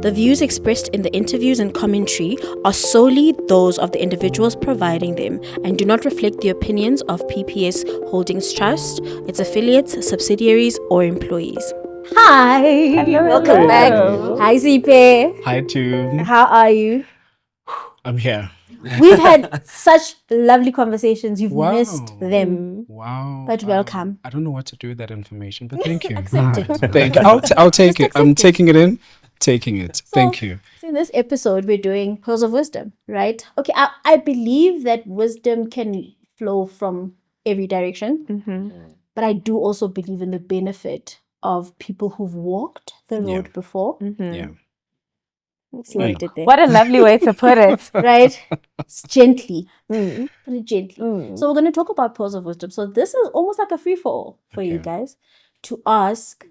The views expressed in the interviews and commentary are solely those of the individuals providing them and do not reflect the opinions of PPS Holdings Trust, its affiliates, subsidiaries, or employees. Hi! Hello, Welcome back. Hi, Zipe. Hi, too. How are you? I'm here. We've had such lovely conversations. You've Wow. missed them. Wow. But welcome. I don't know what to do with that information, but thank you. Accept it. Thank you. I'll take it. I'm taking it in. Taking it. Thank you. So in this episode, we're doing pearls of wisdom, right? Okay, I believe that wisdom can flow from every direction, but I do also believe in the benefit of people who've walked the road before. Yeah. See what I did there? What a lovely way to put it. Right? Gently. Put it gently. So we're going to talk about pearls of wisdom. So this is almost like a free-for-all for you guys to ask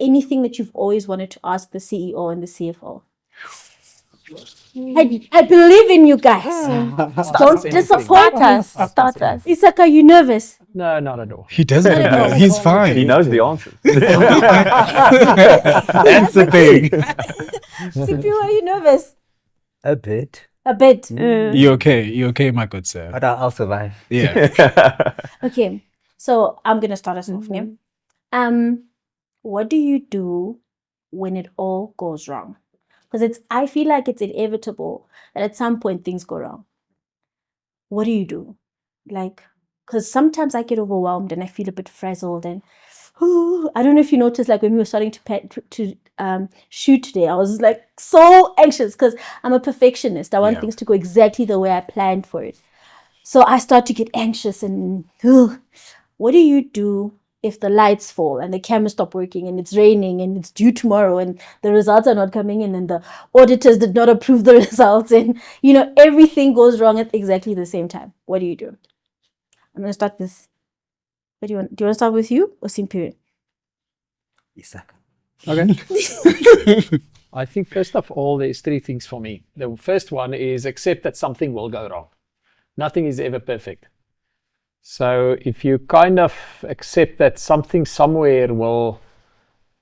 anything that you've always wanted to ask the CEO and the CFO. I believe in you guys. Don't disappoint us. Start us. Isaka, are you nervous? No, not at all. He doesn't know. He's fine. He knows the answer. That's the thing. CPU, are you nervous? A bit. A bit. You okay? You okay, my good sir? But I'll survive. Yeah. Okay, so I'm going to start us off now. What do you do when it all goes wrong? Because I feel like it's inevitable that at some point things go wrong. What do you do? Because sometimes I get overwhelmed and I feel a bit frazzled and I don't know if you noticed, like when we were starting to shoot today, I was like so anxious because I'm a perfectionist. I want things to go exactly the way I planned for it. So I start to get anxious and what do you do if the lights fall and the cameras stop working and it's raining and it's due tomorrow and the results are not coming in and the auditors did not approve the results and, everything goes wrong at exactly the same time? What do you do? I'm going to start with, do you want to start with you or Simpiwe? Isaac. Okay. I think first of all, there's three things for me. The first one is accept that something will go wrong. Nothing is ever perfect. So if you kind of accept that something somewhere will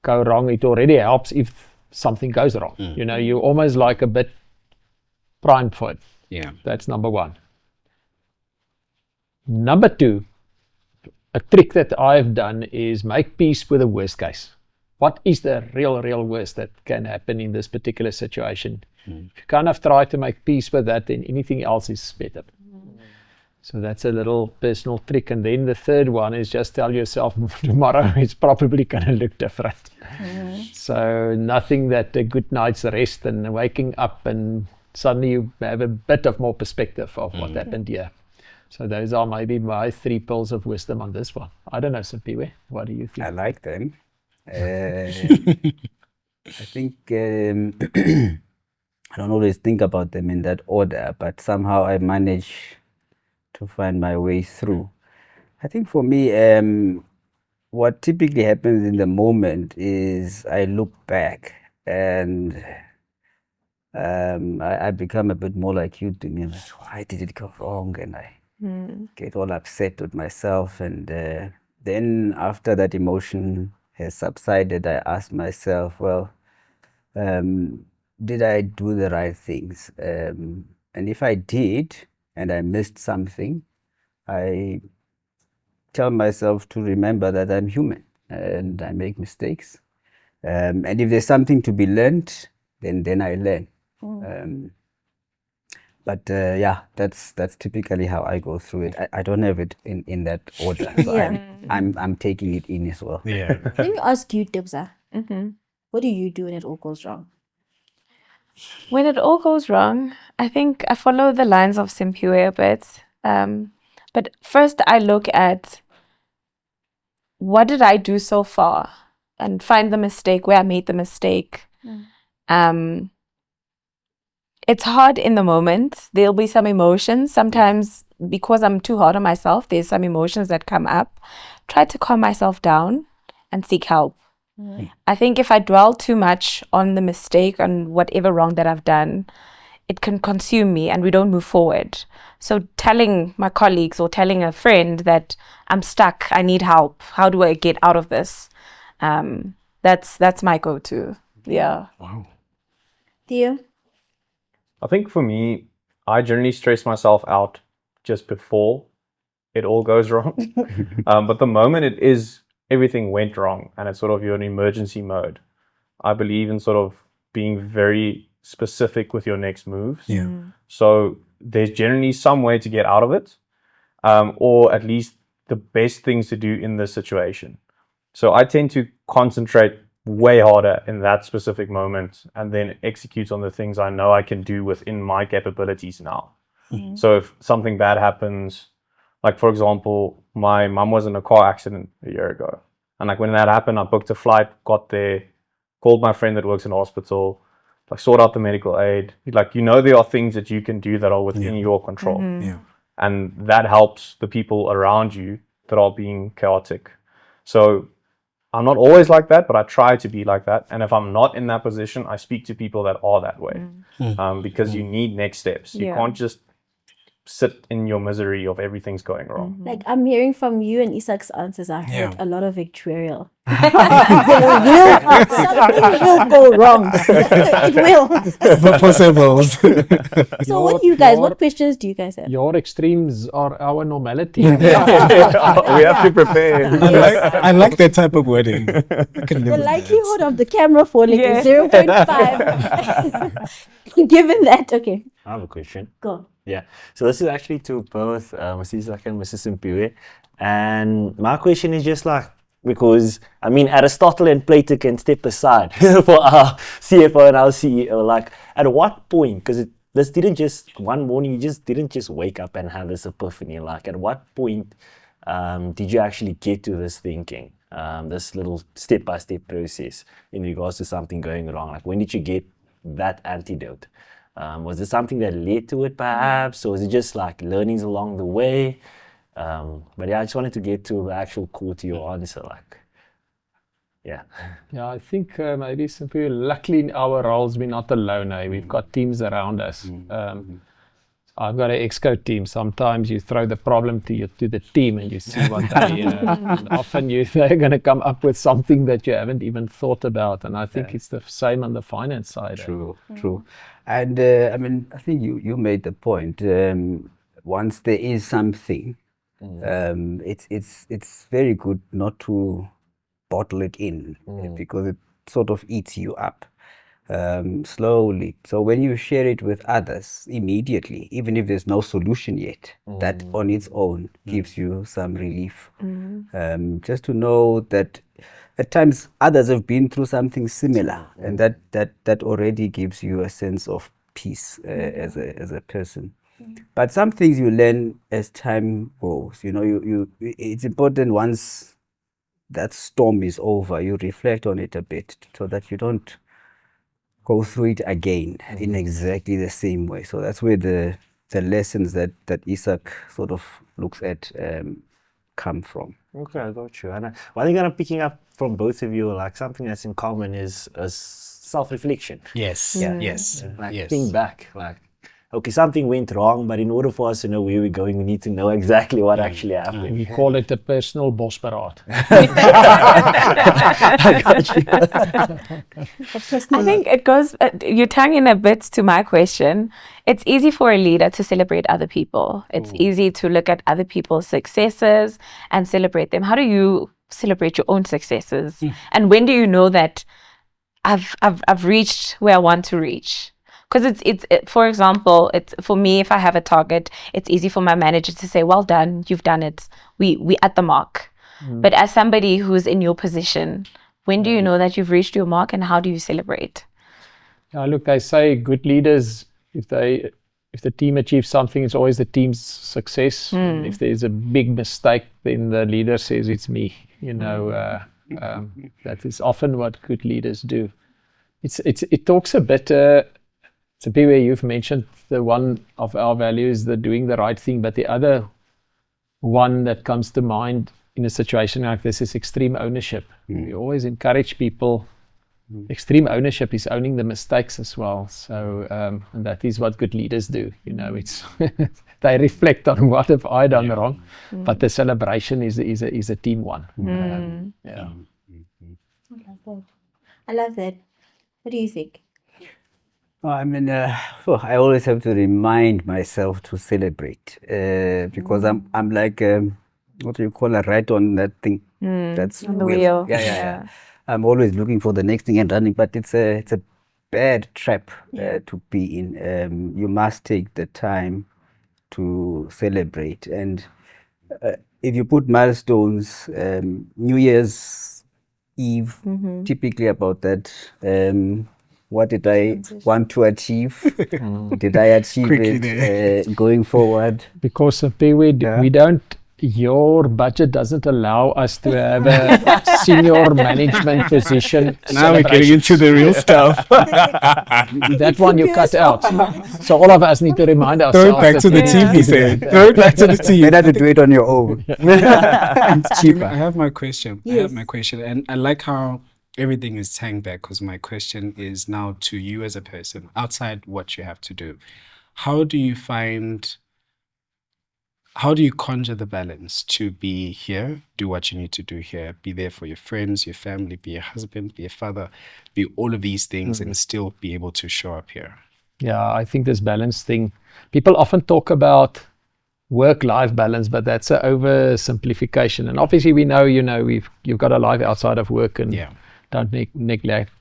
go wrong, it already helps if something goes wrong. You're almost like a bit primed for it. Yeah. That's number one. Number two, a trick that I've done is make peace with the worst case. What is the real worst that can happen in this particular situation? If you kind of try to make peace with that, then anything else is better. So that's a little personal trick. And then the third one is just tell yourself tomorrow it's probably going to look different. So nothing that a good night's rest and waking up and suddenly you have a bit of more perspective of what happened here. So those are maybe my 3 pearls of wisdom on this one. I don't know, Simpiwe, what do you think? I like them. I think I don't always think about them in that order, but somehow I manage to find my way through. I think for me, what typically happens in the moment is I look back and I become a bit more like you do. Why did it go wrong? And I get all upset with myself. And then after that emotion has subsided, I ask myself, well, did I do the right things? And if I did, and I missed something, I tell myself to remember that I'm human and I make mistakes. And if there's something to be learned, then I learn. But that's typically how I go through it. I don't have it in that order. So I'm taking it in as well. Yeah. Let me ask you, Dibza. What do you do when it all goes wrong? When it all goes wrong, I think I follow the lines of Simpiwe a bit. But first I look at what did I do so far and find the mistake where I made the mistake. It's hard in the moment. There'll be some emotions. Sometimes because I'm too hard on myself, there's some emotions that come up. Try to calm myself down and seek help. I think if I dwell too much on the mistake, on whatever wrong that I've done, it can consume me and we don't move forward. So telling my colleagues or telling a friend that I'm stuck, I need help, how do I get out of this? That's my go-to. Yeah. Wow. Theo? I think for me, I generally stress myself out just before it all goes wrong. But the moment everything went wrong and it's sort of you're in emergency mode, I believe in sort of being very specific with your next moves. Yeah. So there's generally some way to get out of it, or at least the best things to do in this situation. So I tend to concentrate way harder in that specific moment and then execute on the things I know I can do within my capabilities now. So if something bad happens, like for example, my mum was in a car accident a year ago. And like when that happened, I booked a flight, got there, called my friend that works in the hospital, like sort out the medical aid. Like, there are things that you can do that are within your control. Yeah. And that helps the people around you that are being chaotic. So I'm not always like that, but I try to be like that. And if I'm not in that position, I speak to people that are that way, because you need next steps. You can't just sit in your misery of everything's going wrong. Like, I'm hearing from you and Isaac's answers, I heard a lot of victorial. Something will go wrong. It will. But possibles. So what do you guys, what questions do you guys have? Your extremes are our normality. We have to prepare. I like that type of wording. I can live The with likelihood of the camera falling is 0.5. Given that, okay, I have a question. go. Yeah. So this is actually to both Mrs. Isaac and Mrs. Simpiwe. And my question is just like, because I mean Aristotle and Plato can step aside for our CFO and our CEO. Like, at what point, because this didn't just one morning, you just didn't just wake up and have this epiphany. Like, at what point did you actually get to this thinking, this little step-by-step process in regards to something going wrong? Like, when did you get that antidote? Was it something that led to it perhaps, or was it just like learnings along the way? But yeah, I just wanted to get to the actual core to your answer. Like, yeah. Yeah, I think maybe simply luckily in our roles we're not alone. We've got teams around us. I've got an exco team. Sometimes you throw the problem to the team and you see what they. And often they're going to come up with something that you haven't even thought about. And I think it's the same on the finance side. True. And I mean, I think you made the point. Once there is something, it's very good not to bottle it in, because it sort of eats you up slowly. So when you share it with others immediately, even if there's no solution yet, that on its own gives you some relief. Just to know that at times others have been through something similar, and that already gives you a sense of peace as a person. But some things you learn as time goes. It's important, once that storm is over, you reflect on it a bit so that you don't go through it again in exactly the same way. So that's where the lessons that Isaac sort of looks at come from. Okay, I got you. And I think I'm picking up from both of you, like, something that's in common is self-reflection. Yes. Yeah. Yes. Like, Yes. think back, like, okay, something went wrong, but in order for us to know where we're going, we need to know exactly what actually happened. We call it a personal bosberaad. I think it goes, you're tying in a bit to my question. It's easy for a leader to celebrate other people. It's easy to look at other people's successes and celebrate them. How do you celebrate your own successes? And when do you know that I've reached where I want to reach? Because for example, it's for me, if I have a target, it's easy for my manager to say, well done, you've done it. We at the mark. But as somebody who's in your position, when do you know that you've reached your mark, and how do you celebrate? Look, I say good leaders, if the team achieves something, it's always the team's success. And if there's a big mistake, then the leader says it's me. That is often what good leaders do. It talks a bit. It's a bit where you've mentioned the one of our values, the doing the right thing, but the other one that comes to mind in a situation like this is extreme ownership. We always encourage people. Extreme ownership is owning the mistakes as well. So, and that is what good leaders do. It's they reflect on what have I done wrong, but the celebration is a team one. I love that. What do you think? I mean, I always have to remind myself to celebrate because I'm like, what do you call a rat on that thing? That's on the wheel. Yeah. I'm always looking for the next thing and running, but it's a bad trap to be in. You must take the time to celebrate, and if you put milestones, New Year's Eve, typically about that. What did I want to achieve? Did I achieve Quickly it there. going forward? Because of we don't, your budget doesn't allow us to have a senior management position. Now we're getting into the real stuff. That one you cut out. So all of us need to remind Throw ourselves. it back to the that- team, he said. Throw it back to the team. Better to do it on your own. It's cheaper. I have my question. I Yes. have my question. And I like how everything is tying back because my question is now to you as a person, outside what you have to do. How do you conjure the balance to be here, do what you need to do here, be there for your friends, your family, be a husband, be a father, be all of these things and still be able to show up here? Yeah, I think this balance thing, people often talk about work-life balance, but that's an oversimplification. And obviously we know, you've got a life outside of work and Yeah. don't neglect.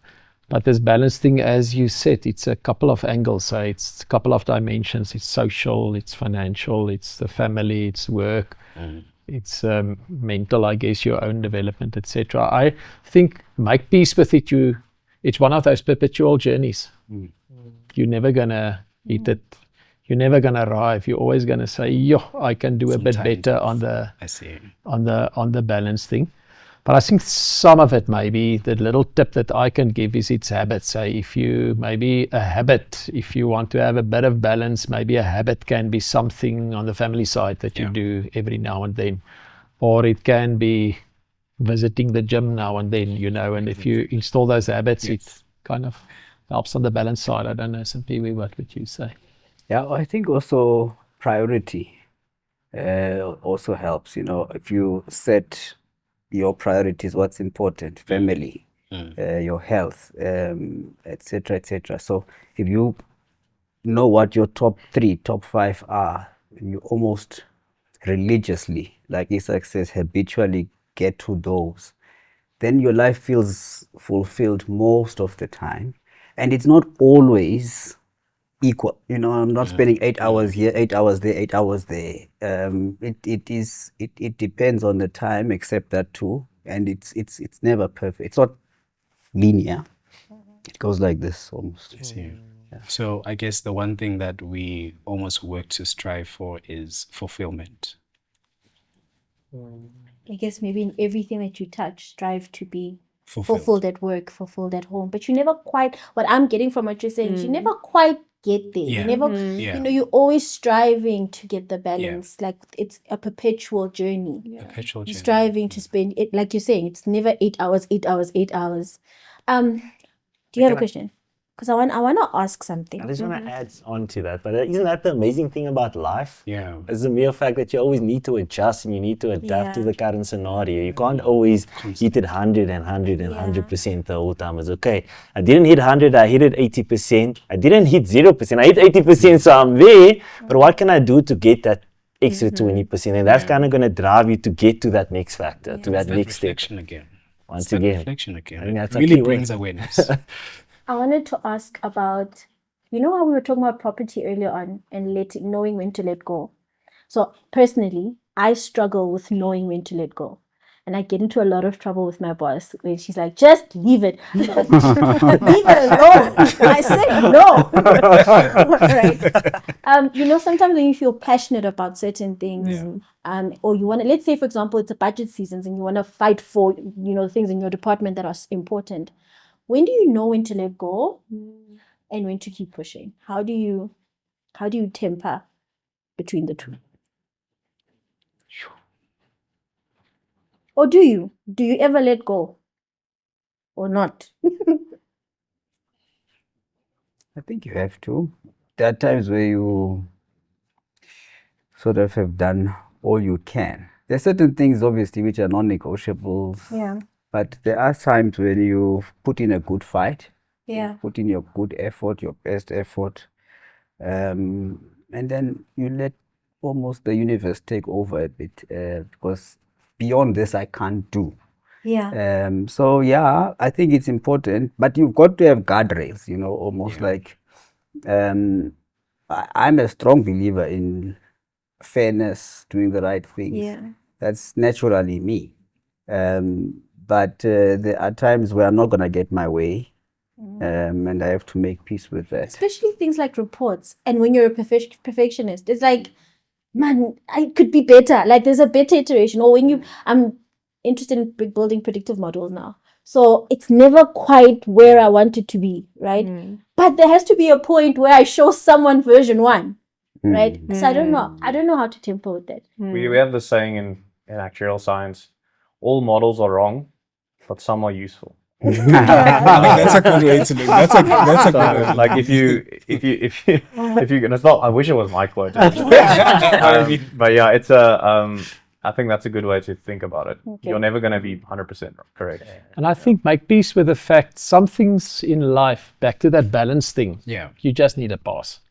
But this balance thing, as you said, it's a couple of angles. So it's a couple of dimensions. It's social, it's financial, it's the family, it's work, it's mental, I guess, your own development, etc. I think make peace with it. It's one of those perpetual journeys. You're never gonna eat it. You're never gonna arrive. You're always gonna say, "Yo, I can do a bit Sometimes better on the I see. on the balance thing." But I think some of it, maybe the little tip that I can give is its habits. Say if you if you want to have a bit of balance, maybe a habit can be something on the family side that you do every now and then, or it can be visiting the gym now and then, and if you install those habits, it kind of helps on the balance side. I don't know, Simpiwe, what would you say? Yeah, I think also priority also helps. If you set your priorities, what's important, family, your health, etc., etc. So if you know what your top 3, top 5 are, and you almost religiously, like Isaac says, habitually get to those, then your life feels fulfilled most of the time. And it's not always equal. I'm not spending 8 hours here, 8 hours there, 8 hours there. It depends on the time, except that too. And it's never perfect. It's not linear. It goes like this almost. I see. So I guess the one thing that we almost work to strive for is fulfillment. I guess maybe in everything that you touch, strive to be Fulfilled. fulfilled at work, fulfilled at home. But you never quite, what I'm getting from what you're saying is you never quite get there. Yeah. You never, Yeah. you're always striving to get the balance. Like it's a perpetual journey. Perpetual You're journey. striving to spend it, like you're saying, it's never 8 hours, 8 hours, 8 hours. Do you have a question? Because I want to ask something. I just want to add on to that, but isn't that the amazing thing about life? Yeah. It's the mere fact that you always need to adjust and you need to adapt to the current scenario. You can't always hit it 100 and 100 and 100% the whole time. It's okay. I didn't hit 100, I hit it 80%. I didn't hit 0%, I hit 80%, so I'm there. But what can I do to get that extra 20%? And that's kind of going to drive you to get to that next factor, to that That next step. reflection again. Once It's that again. reflection again. I think that's It a really key word. brings awareness. I wanted to ask about, how we were talking about property earlier on and knowing when to let go. So personally, I struggle with knowing when to let go. And I get into a lot of trouble with my boss when she's like, just leave it. Leave it alone. I said no. Right. Sometimes when you feel passionate about certain things, or you want to, let's say, for example, it's a budget season and you want to fight for, things in your department that are important. When do you know when to let go and when to keep pushing? How do you temper between the two? Or do you ever let go or not? I think you have to. There are times where you sort of have done all you can. There are certain things, obviously, which are non-negotiables. Yeah. But there are times when you've put in a good fight Yeah. Put in your good effort, your best effort, and then you let almost the universe take over a bit, because beyond this I can't do. Yeah. So yeah, I think it's important, but you've got to have guardrails, almost like, I'm a strong believer in fairness, doing the right things. Yeah. That's naturally me. But there are times where I'm not going to get my way, and I have to make peace with that. Especially things like reports. And when you're a perfectionist, it's like, man, I could be better. Like there's a better iteration. Or when I'm interested in building predictive models now. So it's never quite where I want it to be, right? But there has to be a point where I show someone version 1, right? So I don't know how to temper with that. We have the saying in actuarial science, all models are wrong, but some are useful. I think that's a good way to look. That's a good way. Like if you and it's not, I wish it was my quote. But yeah, it's I think that's a good way to think about it. Okay. You're never going to be 100% correct. And I think make peace with the fact some things in life, back to that balance thing, Yeah. you just need a pass.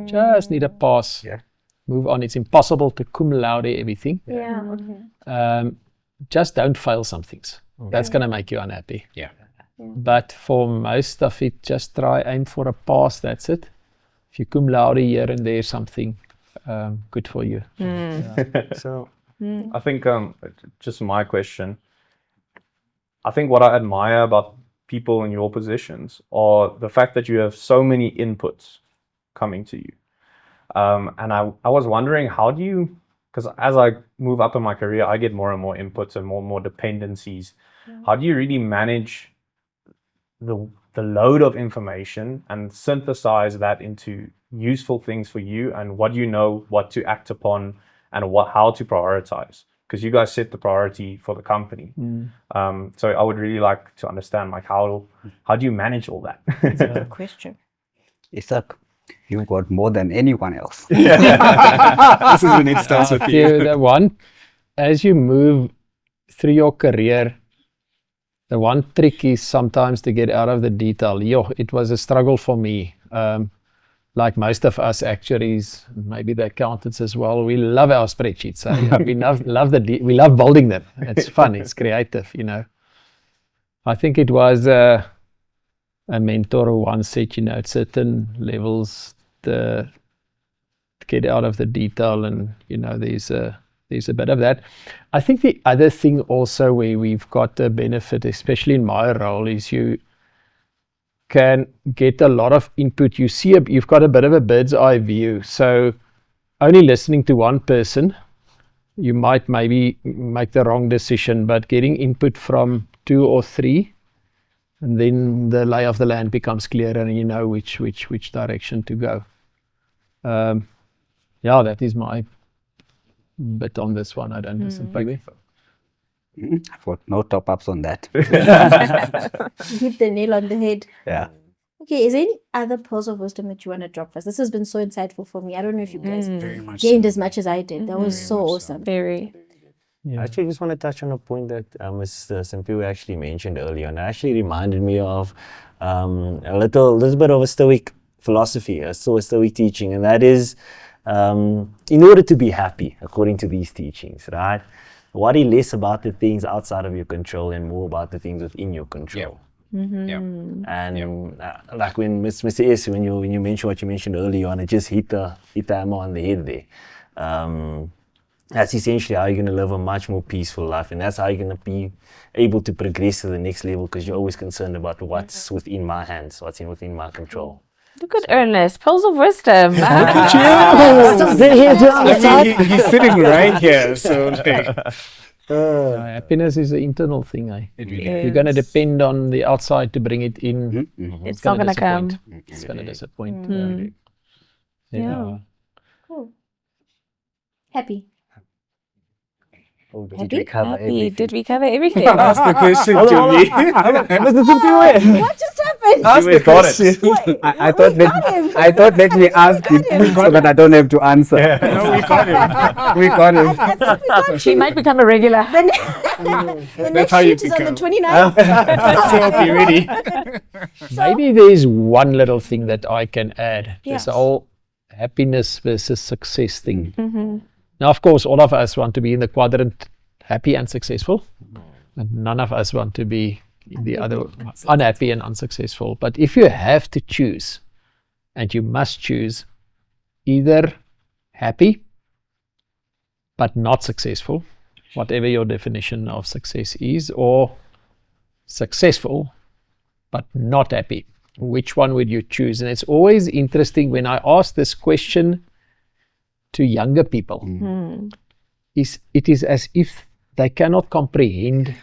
Just need a pass. Yeah. Move on. It's impossible to cum laude everything. Yeah. Just don't fail some things. That's going to make you unhappy. Yeah. But for most of it, just try, aim for a pass. That's it. If you cum laude here and there something, good for you. So I think just my question. I think what I admire about people in your positions are the fact that you have so many inputs coming to you. And I was wondering, how do you, because as I move up in my career, I get more and more inputs and more dependencies. How do you really manage the load of information and synthesize that into useful things for you, and what to act upon and how to prioritize? Because you guys set the priority for the company. So I would really like to understand, like, how do you manage all that? That's a good question. Isaac, you got more than anyone else. This is when it starts with you. The one, as you move through your career, the one trick is sometimes to get out of the detail. It was a struggle for me. Like most of us actuaries, maybe the accountants as well, we love our spreadsheets. We love building them. It's fun. It's creative. I think it was a mentor who once said, at certain levels, to get out of the detail, and there's a bit of that. I think the other thing also where we've got a benefit, especially in my role, is you can get a lot of input. You've got a bit of a bird's eye view. So only listening to one person, you might maybe make the wrong decision, but getting input from 2 or 3, and then the lay of the land becomes clearer, and you know which direction to go. That is my bit on this one. I don't disagree. I've got no top-ups on that. Hit the nail on the head. Yeah. Okay, is there any other pearls of wisdom that you want to drop first? This has been so insightful for me. I don't know if you guys Very much gained so. as much as I did. That was so awesome. Very. I actually just want to touch on a point that Mr. Simpiwe actually mentioned earlier, and it actually reminded me of a little bit of a Stoic philosophy, a Stoic teaching, and that is, in order to be happy, according to these teachings, right? Worry less about the things outside of your control and more about the things within your control. Yeah. And like when Mr. S, when you mentioned what you mentioned earlier on, it just hit the hammer on the head there. That's essentially how you're going to live a much more peaceful life, and that's how you're going to be able to progress to the next level, because you're always concerned about what's within my hands, what's within my control. Look at Ernest, pearls of wisdom. He's sitting right here, so like, Happiness is an internal thing. it really If you're going to depend on the outside to bring it in, It's not gonna come. disappoint. It's going to disappoint. Yeah. Cool. Happy. Oh, did Happy? we cover Happy. everything? Did we cover everything? Ask the question to me. Mr. Simpiwe. What just happened? Ask the got it. question. I thought got him. I thought let me ask it so that I don't have to answer. No, we got him. We got him. I think we got She you. might become a regular. The next how you shoot is on the become. 29th. So be ready. Maybe there's one little thing that I can add. Yes. This whole happiness versus success thing. Mm-hmm. Now, of course, all of us want to be in the quadrant happy and successful, and none of us want to be in the other unhappy and unsuccessful. But if you have to choose, and you must choose either happy but not successful, whatever your definition of success is, or successful but not happy, which one would you choose? And it's always interesting when I ask this question to younger people. It is as if they cannot comprehend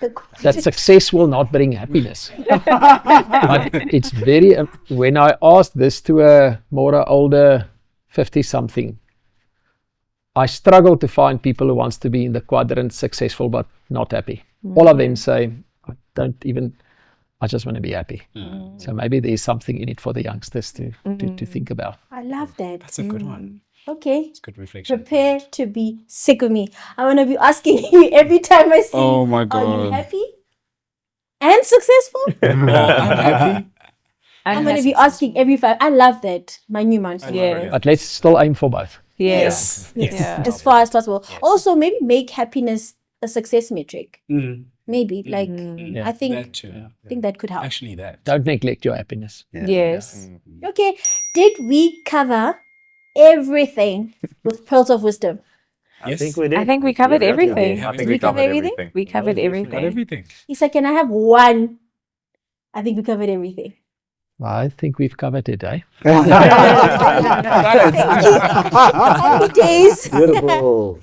that success will not bring happiness. But it's very, when I ask this to a more older 50-something, I struggle to find people who wants to be in the quadrant successful but not happy. All of them say, I just want to be happy. So maybe there's something in it for the youngsters to think about. I love that. That's a good one. Okay. It's good reflection. Prepare to be sick of me. I'm going to be asking you every time I see Oh my are you God. happy and successful? I'm happy. I'm going to be asking every 5. I love that. My new mantra. Yeah. But let's still aim for both. Yes. Yes. As far as possible. Also, maybe make happiness a success metric. Maybe. Like, I think That too. I think that could help. Actually, that. Don't neglect your happiness. Yes. Okay. Did we cover everything with pearls of wisdom? Yes. I think we did. I think we covered everything. Yeah, I Did think we we cover covered everything? everything. We covered Got everything. everything. Isa, can I have one? I think we covered everything. I think we've covered it, eh? Happy days. Beautiful.